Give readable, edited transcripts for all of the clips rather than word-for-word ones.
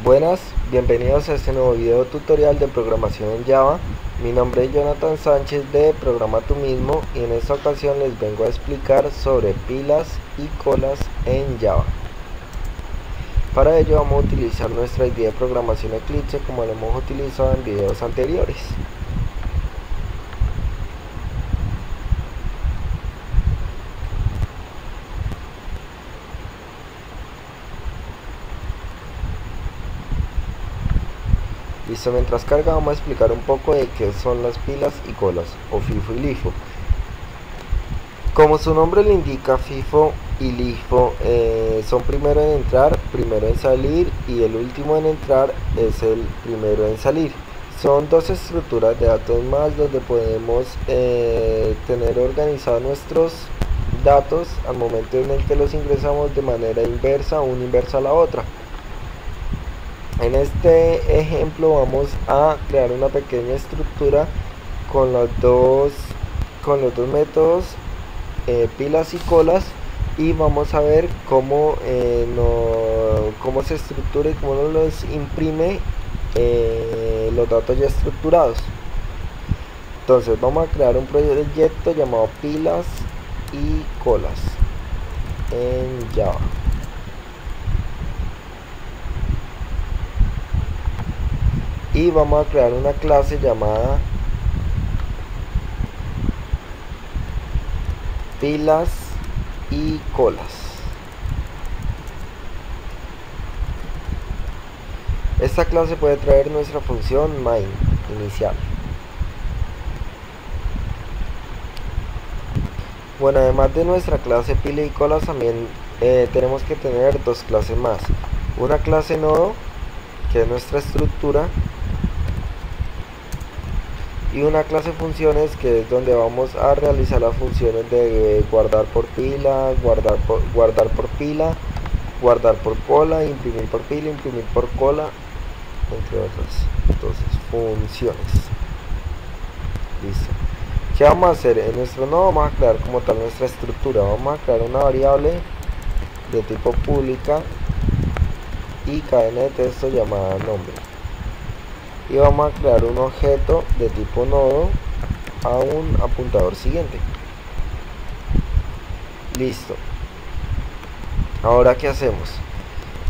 Buenas, bienvenidos a este nuevo video tutorial de programación en Java. Mi nombre es Jonathan Sánchez de Programa Tú Mismo y en esta ocasión les vengo a explicar sobre pilas y colas en Java. Para ello vamos a utilizar nuestra ID de programación Eclipse como lo hemos utilizado en videos anteriores. Listo, mientras carga vamos a explicar un poco de qué son las pilas y colas, o FIFO y LIFO. Como su nombre le indica, FIFO y LIFO son primero en entrar, primero en salir, y el último en entrar es el primero en salir. Son dos estructuras de datos más donde podemos tener organizados nuestros datos al momento en el que los ingresamos de manera inversa, una inversa a la otra. En este ejemplo vamos a crear una pequeña estructura con los dos métodos pilas y colas, y vamos a ver cómo se estructura y cómo nos los imprime los datos ya estructurados. Entonces vamos a crear un proyecto llamado pilas y colas en Java. Y vamos a crear una clase llamada pilas y colas. Esta clase puede traer nuestra función main inicial. Bueno, además de nuestra clase pila y colas, también tenemos que tener dos clases más. Una clase nodo, que es nuestra estructura, y una clase funciones, que es donde vamos a realizar las funciones de guardar por pila, guardar por pila, guardar por cola, imprimir por pila, imprimir por cola, entre otras. Entonces, funciones. Listo. ¿Qué vamos a hacer? En nuestro nodo vamos a crear como tal nuestra estructura. Vamos a crear una variable de tipo pública y cadena de texto llamada nombre. Y vamos a crear un objeto de tipo nodo a un apuntador siguiente. Listo. Ahora, ¿qué hacemos?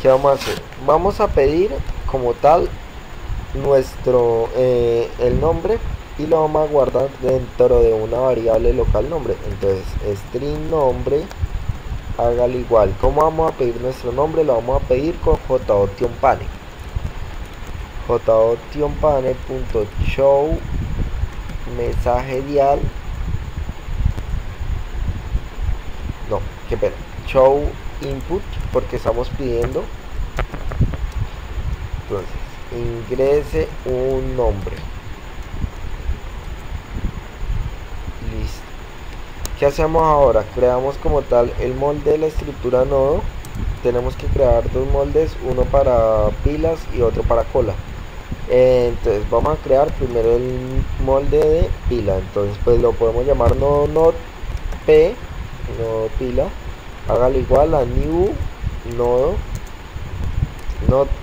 ¿Qué vamos a hacer? Vamos a pedir como tal nuestro el nombre, y lo vamos a guardar dentro de una variable local nombre. Entonces, string nombre, hágale igual. ¿Cómo vamos a pedir nuestro nombre? Lo vamos a pedir con jOptionPane. jOptionPane.show mensaje dial, no, qué pena, show input, porque estamos pidiendo. Entonces, ingrese un nombre. Listo. ¿Qué hacemos ahora? Creamos como tal el molde de la estructura nodo. Tenemos que crear dos moldes, uno para pilas y otro para cola. Entonces vamos a crear primero el molde de pila. Entonces pues lo podemos llamar nodo p, nodo pila. Hágalo igual a new nodo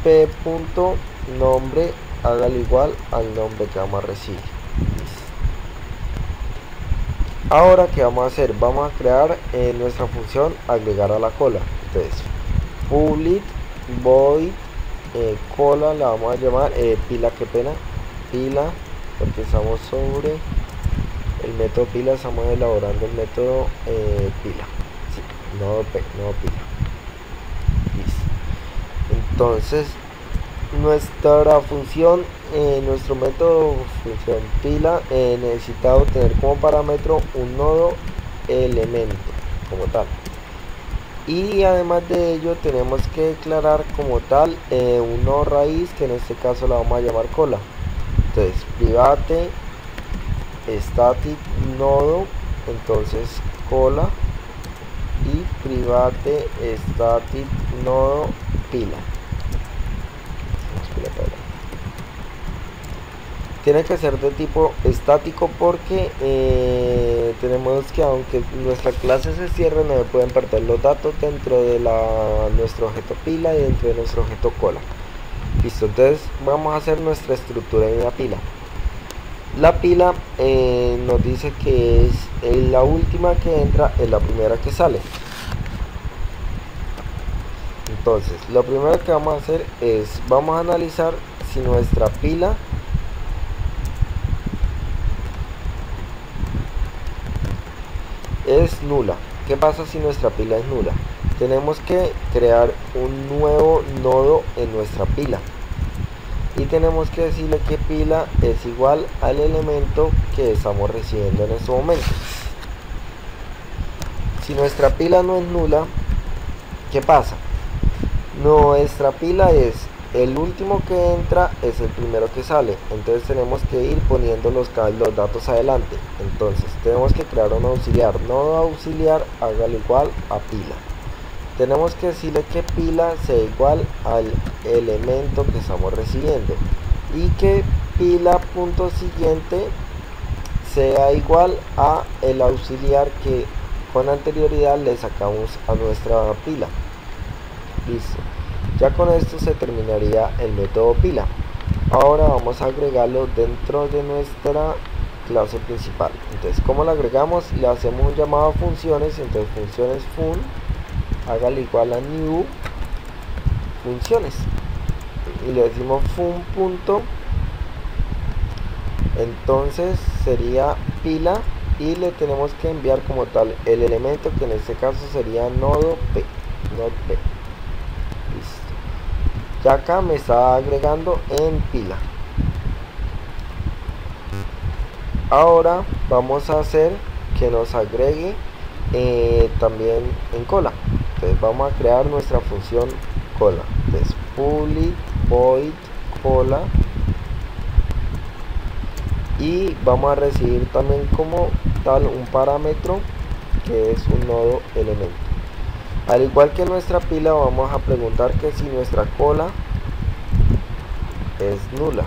p punto nombre, hágalo igual al nombre que vamos a recibir. Ahora, ¿qué vamos a hacer? Vamos a crear nuestra función agregar a la cola. Entonces public void cola, la vamos a llamar pila, qué pena, pila, porque estamos sobre el método pila, estamos elaborando el método pila, sí, nodo p, nodo pila. Listo. Entonces nuestra función, nuestro método función pila necesita obtener como parámetro un nodo elemento como tal. Y además de ello tenemos que declarar como tal un nodo raíz, que en este caso la vamos a llamar cola. Entonces private static nodo, entonces cola, y private static nodo pila. Tiene que ser de tipo estático porque tenemos que, aunque nuestra clase se cierre, no se pueden perder los datos dentro de nuestro objeto pila y dentro de nuestro objeto cola. Listo, entonces vamos a hacer nuestra estructura en la pila. La pila nos dice que es la última que entra, es la primera que sale. Entonces lo primero que vamos a hacer es, vamos a analizar si nuestra pila es nula. ¿Qué pasa si nuestra pila es nula? Tenemos que crear un nuevo nodo en nuestra pila y tenemos que decirle que pila es igual al elemento que estamos recibiendo en este momento. Si nuestra pila no es nula, ¿qué pasa? Nuestra pila es el último que entra, es el primero que sale, entonces tenemos que ir poniendo los datos adelante. Entonces tenemos que crear un auxiliar, nodo auxiliar hágalo igual a pila. Tenemos que decirle que pila sea igual al elemento que estamos recibiendo y que pila punto siguiente sea igual a el auxiliar que con anterioridad le sacamos a nuestra pila. Listo, ya con esto se terminaría el método pila. Ahora vamos a agregarlo dentro de nuestra clase principal. Entonces, ¿cómo lo agregamos? Le hacemos un llamado a funciones. Entonces funciones fun hágale igual a new funciones y le decimos fun punto, entonces sería pila y le tenemos que enviar como tal el elemento que en este caso sería nodo p. Listo, ya acá me está agregando en pila. Ahora vamos a hacer que nos agregue también en cola. Entonces vamos a crear nuestra función cola. Entonces public void cola y vamos a recibir también como tal un parámetro que es un nodo elemento. Al igual que nuestra pila, vamos a preguntar que si nuestra cola es nula.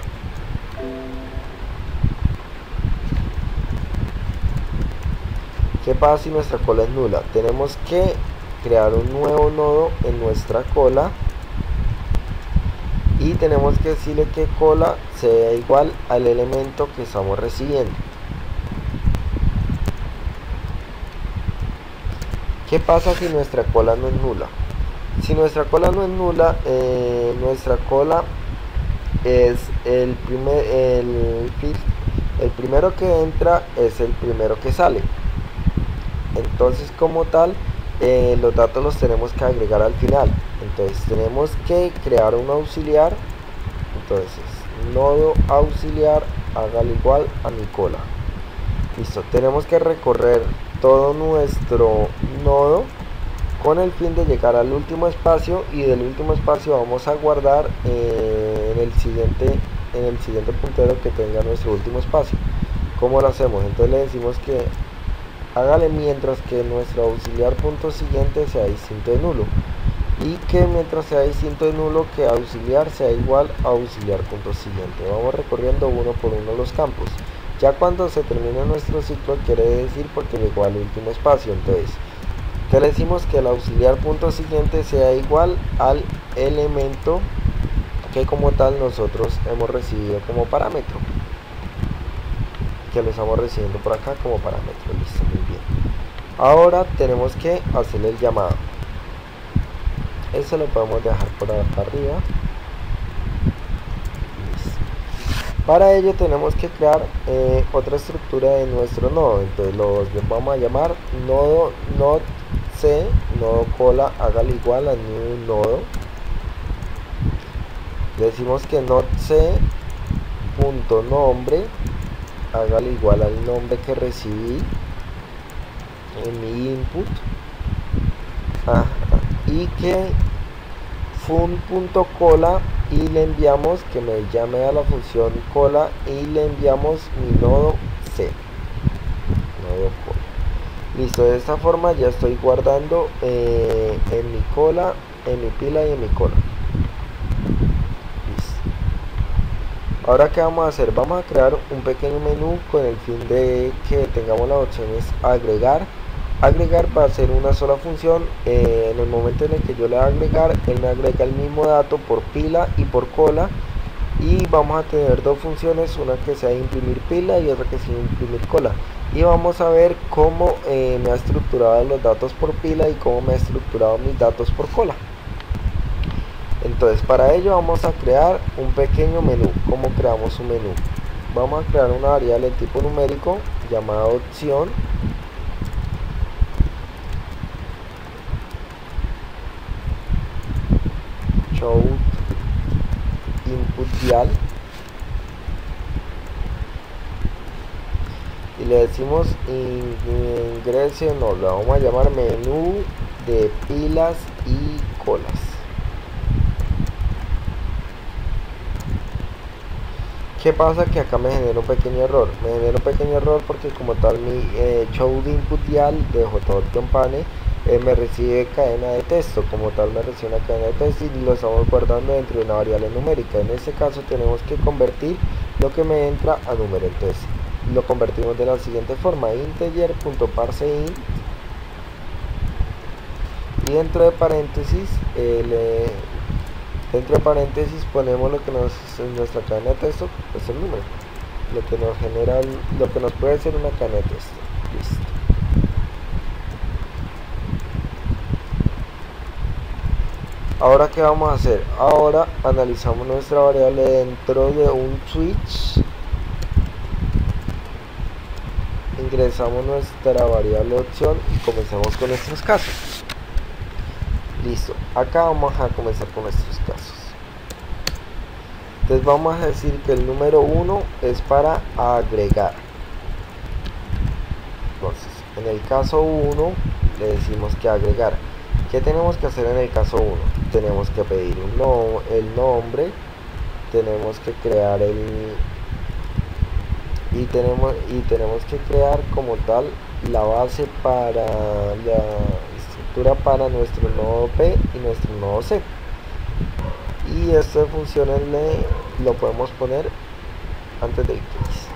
¿Qué pasa si nuestra cola es nula? Tenemos que crear un nuevo nodo en nuestra cola y tenemos que decirle que cola sea igual al elemento que estamos recibiendo. ¿Qué pasa si nuestra cola no es nula? Si nuestra cola no es nula, nuestra cola es el primero que entra es el primero que sale. Entonces como tal los datos los tenemos que agregar al final. Entonces tenemos que crear un auxiliar. Entonces nodo auxiliar hágalo igual a mi cola. Listo, tenemos que recorrer todo nuestro nodo con el fin de llegar al último espacio y del último espacio vamos a guardar en el siguiente puntero que tenga nuestro último espacio. ¿Cómo lo hacemos? Entonces le decimos que hágale mientras que nuestro auxiliar punto siguiente sea distinto de nulo y que mientras sea distinto de nulo que auxiliar sea igual a auxiliar punto siguiente. Vamos recorriendo uno por uno los campos. Ya cuando se termine nuestro ciclo quiere decir porque llegó al último espacio. Entonces que le decimos que el auxiliar punto siguiente sea igual al elemento que como tal nosotros hemos recibido como parámetro, que lo estamos recibiendo por acá como parámetro. Listo, muy bien. Ahora tenemos que hacer el llamado. Eso lo podemos dejar por acá arriba. Listo. Para ello tenemos que crear otra estructura de nuestro nodo. Entonces los vamos a llamar nodo c, nodo cola hágale igual a new nodo. Le decimos que c punto nombre hágale igual al nombre que recibí en mi input. Y que fun.cola y le enviamos que me llame a la función cola y le enviamos mi nodo c, nodo cola. Listo, de esta forma ya estoy guardando en mi cola, en mi pila y en mi cola. Ahora ¿qué vamos a hacer? Vamos a crear un pequeño menú con el fin de que tengamos las opciones agregar Agregar va a ser una sola función. En el momento en el que yo le voy a agregar, él me agrega el mismo dato por pila y por cola, y vamos a tener dos funciones, una que sea imprimir pila y otra que sea imprimir cola, y vamos a ver cómo me ha estructurado los datos por pila y cómo me ha estructurado mis datos por cola. Entonces, para ello vamos a crear un pequeño menú. ¿Cómo creamos un menú? Vamos a crear una variable de tipo numérico llamada opción, show input dial, y le decimos ingrese, no, lo vamos a llamar menú de pilas y colas. ¿Qué pasa? Que acá me genera un pequeño error. Me genera un pequeño error porque como tal mi show de input dial de JPane me recibe cadena de texto. Como tal me recibe una cadena de texto y lo estamos guardando dentro de una variable numérica. En este caso tenemos que convertir lo que me entra a número. Entonces lo convertimos de la siguiente forma: integer.parseInt, y dentro de paréntesis ponemos lo que nos en nuestra cadena de texto, es el número, lo que nos genera, lo que nos puede ser una cadena de texto. Listo. Ahora, ¿qué vamos a hacer? Ahora analizamos nuestra variable dentro de un switch, ingresamos nuestra variable opción y comenzamos con nuestros casos. Listo, acá vamos a comenzar con nuestros casos. Entonces vamos a decir que el número 1 es para agregar. Entonces, en el caso 1 le decimos que agregar. ¿Qué tenemos que hacer en el caso 1? Tenemos que pedir el nombre, tenemos que crear y tenemos que crear como tal la base para la estructura para nuestro nodo P y nuestro nodo C. Y estas funciones lo podemos poner antes del case.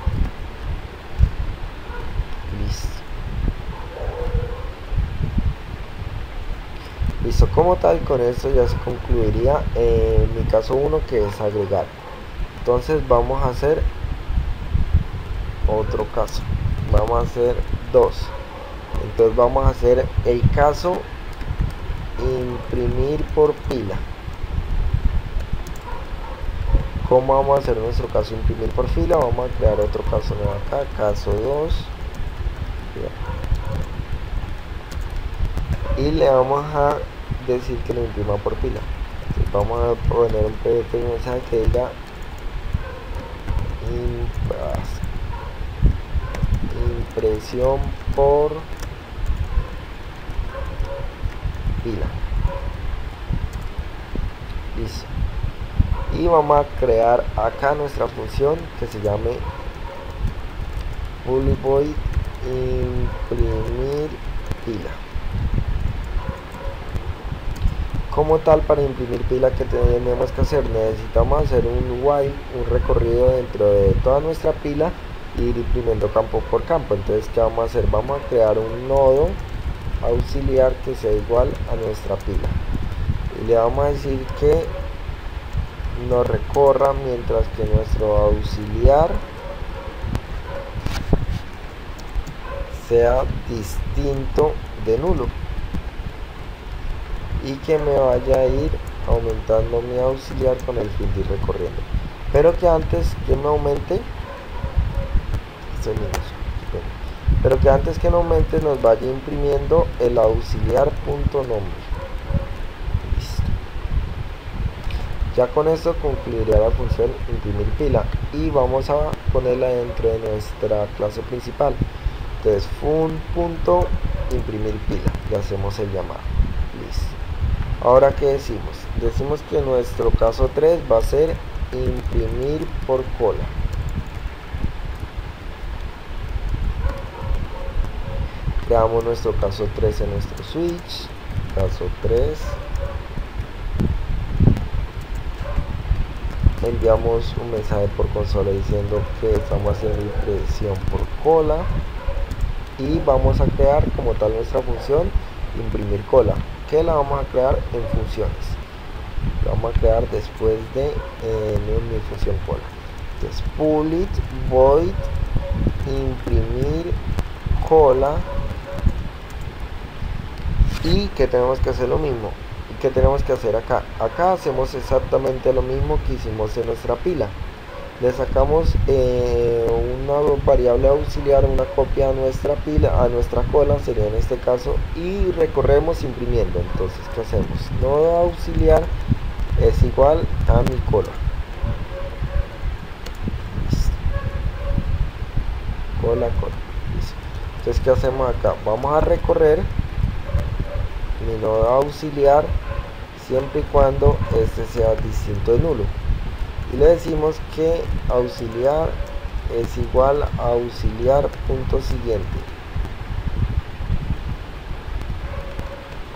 Listo, como tal, con esto ya se concluiría mi caso 1, que es agregar. Entonces vamos a hacer otro caso, vamos a hacer 2. Entonces vamos a hacer el caso imprimir por pila. ¿Cómo vamos a hacer nuestro caso imprimir por fila? Vamos a crear otro caso nuevo acá, caso 2, y le vamos a decir que lo imprima por pila. Entonces vamos a poner un pequeño mensaje que diga impresión por pila. Listo. Y vamos a crear acá nuestra función que se llame bully void imprimir pila. Como tal, para imprimir pila, que tenemos que hacer? Necesitamos hacer un while, un recorrido dentro de toda nuestra pila e ir imprimiendo campo por campo. Entonces, ¿qué vamos a hacer? Vamos a crear un nodo auxiliar que sea igual a nuestra pila y le vamos a decir que nos recorra mientras que nuestro auxiliar sea distinto de nulo, y que me vaya a ir aumentando mi auxiliar con el fin de ir recorriendo, pero que antes que me aumente pero que antes que no aumente nos vaya imprimiendo el auxiliar.nombre. Listo. Ya con esto concluiría la función imprimir pila y vamos a ponerla dentro de nuestra clase principal. Entonces fun.imprimir pila, y hacemos el llamado. Listo. Ahora, ¿qué decimos? Decimos que nuestro caso 3 va a ser imprimir por cola. Creamos nuestro caso 3 en nuestro switch, caso 3, enviamos un mensaje por consola diciendo que estamos haciendo impresión por cola, y vamos a crear como tal nuestra función imprimir cola, que la vamos a crear en funciones. La vamos a crear después de mi función cola. Entonces public void imprimir cola, y que tenemos que hacer lo mismo. ¿Qué tenemos que hacer acá? Acá hacemos exactamente lo mismo que hicimos en nuestra pila. Le sacamos una variable auxiliar, una copia a nuestra pila, a nuestra cola sería en este caso, y recorremos imprimiendo. Entonces, ¿qué hacemos? Nodo auxiliar es igual a mi cola. Cola. Listo. Entonces, ¿qué hacemos acá? Vamos a recorrer mi nodo auxiliar siempre y cuando este sea distinto de nulo, y le decimos que auxiliar es igual a auxiliar punto siguiente,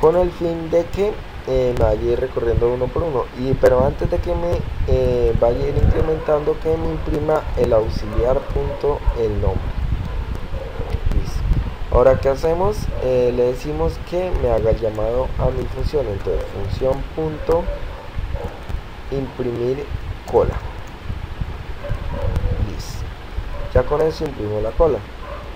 con el fin de que me vaya a ir recorriendo uno por uno, pero antes de que me vaya a ir incrementando, que me imprima el auxiliar punto el nombre. Listo. Ahora, ¿qué hacemos? Le decimos que me haga el llamado a mi función. Entonces, función punto imprimir cola. Listo. Ya con eso imprimo la cola.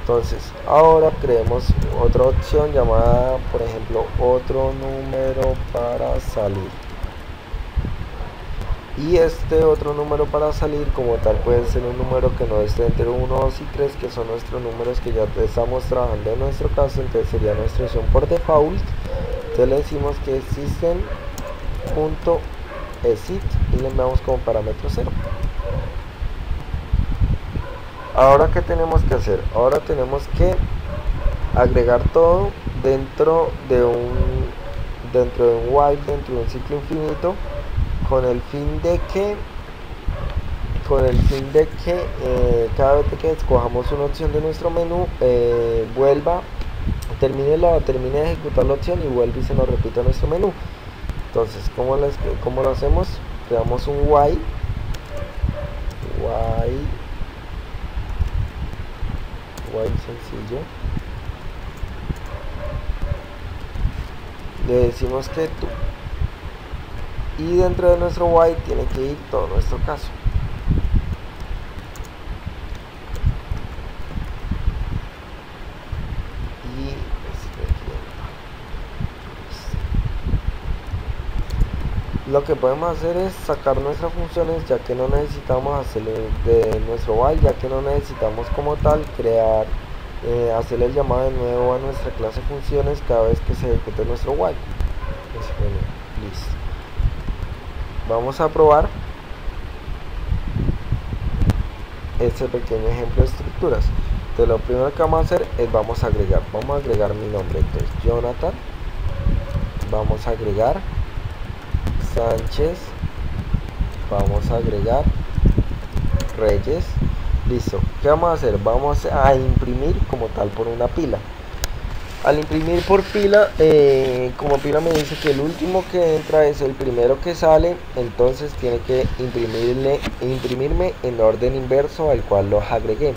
Entonces, ahora creemos otra opción llamada, por ejemplo, otro número para salir. Y este otro número para salir como tal puede ser un número que no esté entre 1, 2 y 3, que son nuestros números que ya estamos trabajando en nuestro caso. Entonces sería nuestra opción por default. Entonces le decimos que system.exit y le damos como parámetro 0. Ahora, ¿qué tenemos que hacer? Ahora tenemos que agregar todo dentro de un while, dentro de un ciclo infinito, con el fin de que cada vez que escojamos una opción de nuestro menú, termine de ejecutar la opción y vuelve y se nos repita nuestro menú. Entonces, ¿cómo lo hacemos? Creamos un while sencillo. Le decimos que tú, y dentro de nuestro while tiene que ir todo nuestro caso. Lo que podemos hacer es sacar nuestras funciones, ya que no necesitamos hacerle de nuestro while, ya que no necesitamos como tal crear, hacerle el llamado de nuevo a nuestra clase funciones cada vez que se ejecute nuestro while. Listo. Vamos a probar este pequeño ejemplo de estructuras. Entonces, lo primero que vamos a hacer es vamos a agregar mi nombre. Entonces, Jonathan, vamos a agregar Sánchez, vamos a agregar Reyes. Listo. ¿Qué vamos a hacer? Vamos a imprimir como tal por una pila. Al imprimir por pila, como pila me dice que el último que entra es el primero que sale, entonces tiene que imprimirme en orden inverso al cual los agregué.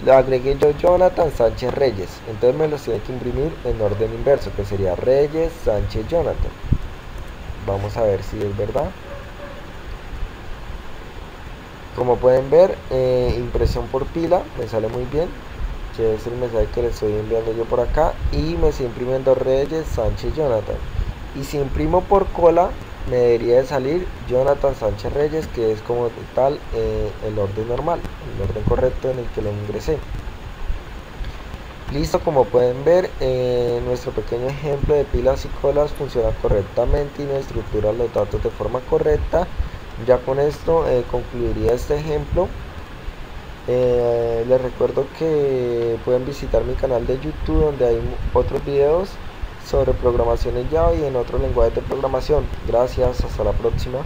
Lo agregué yo, Jonathan Sánchez Reyes, entonces me los tiene que imprimir en orden inverso, que sería Reyes Sánchez Jonathan. Vamos a ver si es verdad. Como pueden ver, impresión por pila me sale muy bien, que es el mensaje que le estoy enviando yo por acá, y me estoy imprimiendo Reyes Sánchez Jonathan. Y si imprimo por cola, me debería de salir Jonathan Sánchez Reyes, que es como tal el orden normal, el orden correcto en el que lo ingresé. Listo, como pueden ver, nuestro pequeño ejemplo de pilas y colas funciona correctamente y nos estructura los datos de forma correcta. Ya con esto concluiría este ejemplo. Les recuerdo que pueden visitar mi canal de YouTube, donde hay otros videos sobre programación en Java y en otros lenguajes de programación. Gracias, hasta la próxima.